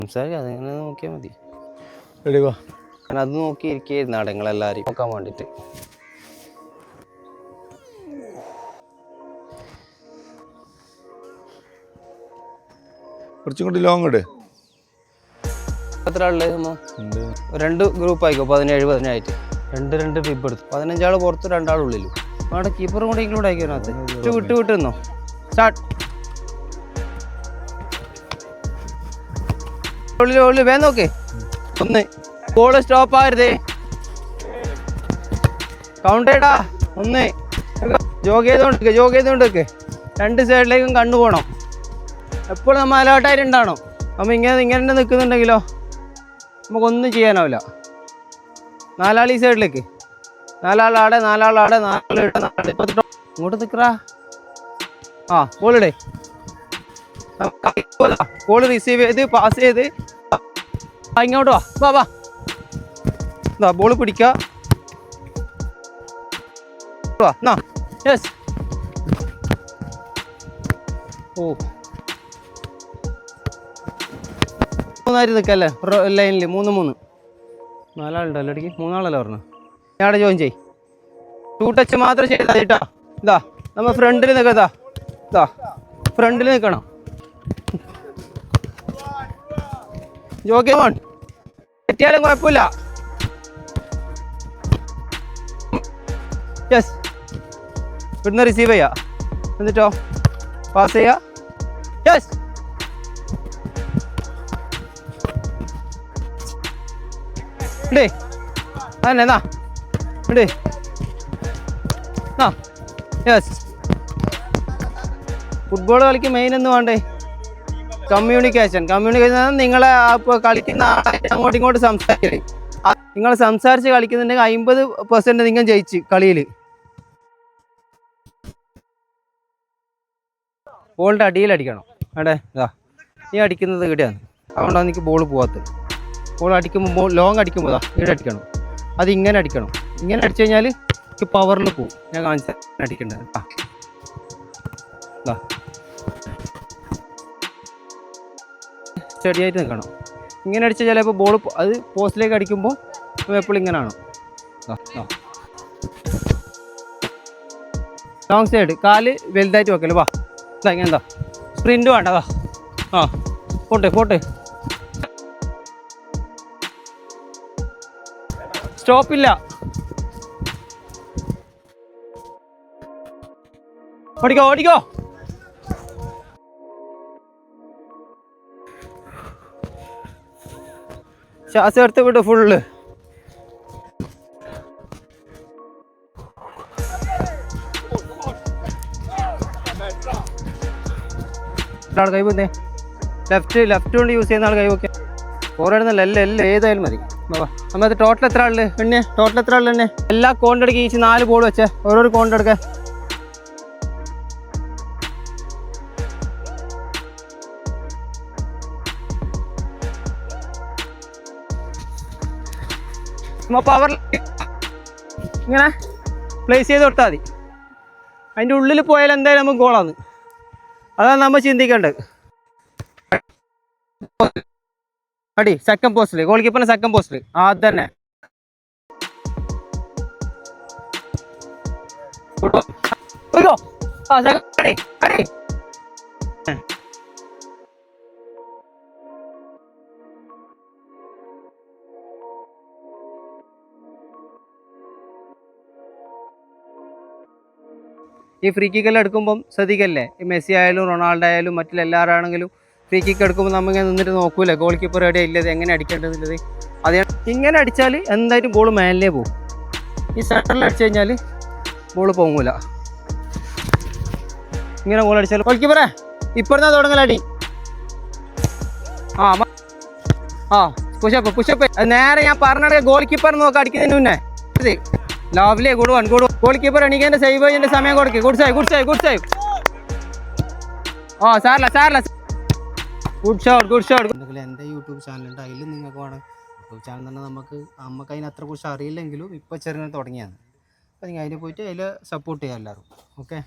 സംസാരിക്കാം, അതിങ്ങനെ നോക്കിയാൽ മതി. എടിവാ ഞാൻ അത് നോക്കി ഇരിക്കുകയായിരുന്നു അവിടെ നിങ്ങളെല്ലാവരും നോക്കാൻ വേണ്ടിയിട്ട്. കുറച്ചും കൂടി ലോങ് ഇട്. എത്ര ആളുള്ളത്? 2 ഗ്രൂപ്പ് ആയിക്കോ, 17-17 രണ്ട് ട്രിപ്പ് എടുത്തു. 15 ആൾ പുറത്ത്, 2 ആൾ ഉള്ളിലും. അവിടെ കീപ്പറും കൂടെ ഇൻക്ലൂഡ് ആക്കിയതിനകത്ത് വിട്ട് നിന്നോ. സ്റ്റാർട്ട്. ഉള്ളിൽ വേഗം നോക്കേ. 1 ബോള് സ്റ്റോപ്പ് ആകരുതേ. കൗണ്ട് ചെയ്യടാ. 1 ജോഗ് ചെയ്തോണ്ടിരിക്കെ 2 സൈഡിലേക്കും കണ്ണു പോകണം. എപ്പോഴും നമ്മൾ അലേർട്ടായിട്ടുണ്ടാവണം. നമ്മൾ ഇങ്ങനെ നിൽക്കുന്നുണ്ടെങ്കിലോ നമുക്കൊന്നും ചെയ്യാനാവില്ല. 4 ആൾ ഈ സൈഡിലേക്ക്, 4 ആൾ ആടെ, 4 ആൾ ആടെ, 4 ഇങ്ങോട്ട് നിൽക്കറാ. ആ ബോളിടെ. ബോൾ റിസീവ് ചെയ്ത് പാസ് ചെയ്ത് ഇങ്ങോട്ട് വാ. എന്താ ബോൾ പിടിക്കുക. യെസ്. ഓ 3 നിൽക്കല്ലേ ലൈനിൽ. 3 4 ആളുണ്ടല്ലോ. ഇടയ്ക്ക് 3 ആളല്ലേ പറഞ്ഞു. ഞാൻ അവിടെ ജോയിൻ ചെയ്. 2 ടച്ച് മാത്രം ചെയ്താൽ കേട്ടോ. ഇതാ നമ്മൾ ഫ്രണ്ടിൽ നിൽക്കാം. ഇതാ ഫ്രണ്ടിൽ നിൽക്കണം. ജോഗി മോൺ തെറ്റിയാലും കുഴപ്പമില്ല. യെസ്. ഇവിടുന്ന് റിസീവ് ചെയ്യാം, എന്നിട്ടോ പാസ് ചെയ്യാം. യെസ്. ഇടേ അതന്നെ എന്നാ ഇടേ. ആ യെസ്. ഫുട്ബോൾ കളിക്ക് മെയിൻ എന്ന് വേണ്ടേ കമ്മ്യൂണിക്കേഷൻ. നിങ്ങളെ ഇപ്പോൾ കളിക്കുന്ന അങ്ങോട്ടും ഇങ്ങോട്ടും സംസാരിക്കല്. നിങ്ങൾ സംസാരിച്ച് കളിക്കുന്നുണ്ടെങ്കിൽ 50% നിങ്ങൾ ജയിച്ച് കളിയിൽ. ബോളിൻ്റെ അടിയിലടിക്കണം. അവിടെ ഇതാ നീ അടിക്കുന്നത് ഇവിടെയാണ്. അതുകൊണ്ടാണ് എനിക്ക് ബോൾ പോകാത്തത്. ബോൾ അടിക്കുമ്പോൾ ലോങ് അടിക്കുമ്പോൾ ഇവിടെ അടിക്കണം. അത് ഇങ്ങനെ അടിക്കണം. ഇങ്ങനെ അടിച്ചു കഴിഞ്ഞാൽ എനിക്ക് പവറിൽ പോകും. ഞാൻ കാണിച്ച അടിക്കേണ്ടത്. സ്റ്റഡിയായിട്ട് നിൽക്കണം. ഇങ്ങനെ അടിച്ചാൽ ചിലപ്പോൾ ബോൾ അത് പോസ്റ്റിലേക്ക് അടിക്കുമ്പോൾ എപ്പോഴും ഇങ്ങനെയാണോ. ലോങ് സൈഡ് കാല് വലുതായിട്ട് വെക്കല്. വാ ഇതാ ഇങ്ങനെ എന്താ സ്പ്രിൻ്റ് വേണ്ടതാ. ആ പോട്ടെ. സ്റ്റോപ്പില്ല. ഓടിക്കോ. ശ്വാസം എടുത്ത് വിട് ഫുള്ള്. ആൾ കൈ പോന്നേ. ലെഫ്റ്റ് കൊണ്ട് യൂസ് ചെയ്യുന്ന ആൾ കൈ നോക്കിയാൽ ഫോർവേഡ് എല്ലാം ഏതായാലും മതി. നമ്മൾ ടോട്ടൽ എത്ര ആളുണ്ട് എണ്ണേ? ടോട്ടൽ എത്ര ആളുണ്ട് എണ്ണേ? എല്ലാ കോണ്ടെടുക്കുക. ഈച്ച് 4 ബോൾ വെച്ചേ. ഓരോരോ കോണ്ടെടുക്കുക. പവർ ഇങ്ങനെ പ്ലേസ് ചെയ്ത് കൊടുത്താൽ മതി. അതിൻ്റെ ഉള്ളിൽ പോയാൽ എന്തായാലും നമുക്ക് ഗോളാണ്. അതാണ് നമ്മൾ ചിന്തിക്കേണ്ടത്. അടി സെക്കൻഡ് പോസ്റ്റിൽ, ഗോൾ കീപ്പറിന് സെക്കൻഡ് പോസ്റ്റിൽ. അത് തന്നെ. ഈ ഫ്രീ കിക്കെല്ലാം എടുക്കുമ്പം ശ്രദ്ധിക്കല്ലേ. ഈ മെസ്സി ആയാലും റൊണാൾഡോ ആയാലും മറ്റുള്ള എല്ലാവരാണെങ്കിലും ഫ്രീ കിക്ക് എടുക്കുമ്പോൾ നമ്മളിങ്ങനെ നിന്നിട്ട് നോക്കൂലേ ഗോൾ കീപ്പർ എവിടെ ഇല്ലത്, എങ്ങനെ അടിക്കേണ്ടതുള്ളത്. അത് ഇങ്ങനെ അടിച്ചാൽ എന്തായാലും ബോൾ മേലേ പോകും. ഈ സെൻറ്ററിൽ അടിച്ചു കഴിഞ്ഞാൽ ബോൾ പൊങ്ങൂല. ഇങ്ങനെ ഗോൾ അടിച്ചാൽ ഗോൾ കീപ്പറേ ഇപ്പറന്നാ തുടങ്ങലടി. പുഷപ്പ് നേരെ ഞാൻ പറഞ്ഞ ഗോൾ കീപ്പർ നോക്കാം അടിക്കുന്നതിന് മുന്നേ. Lovely good one. Goal keeper എണീക്കേണ്ട സേവ് ചെയ്യേണ്ട സമയം കൊടുക്കുക. Good save. സാറില്ല. Good shot. എൻ്റെ യൂട്യൂബ് ചാനലുണ്ട്, അതിൽ നിങ്ങൾക്ക് വേണം. യൂട്യൂബ് ചാനൽ തന്നെ നമുക്ക് അതിന് അത്ര കുറിച്ച് അറിയില്ലെങ്കിലും ഇപ്പോൾ ചെറുങ്ങനെ തുടങ്ങിയാണ്. അപ്പോൾ നിങ്ങൾ അതിൽ പോയിട്ട് അതിൽ സപ്പോർട്ട് ചെയ്യാം എല്ലാവരും. ഓക്കെ.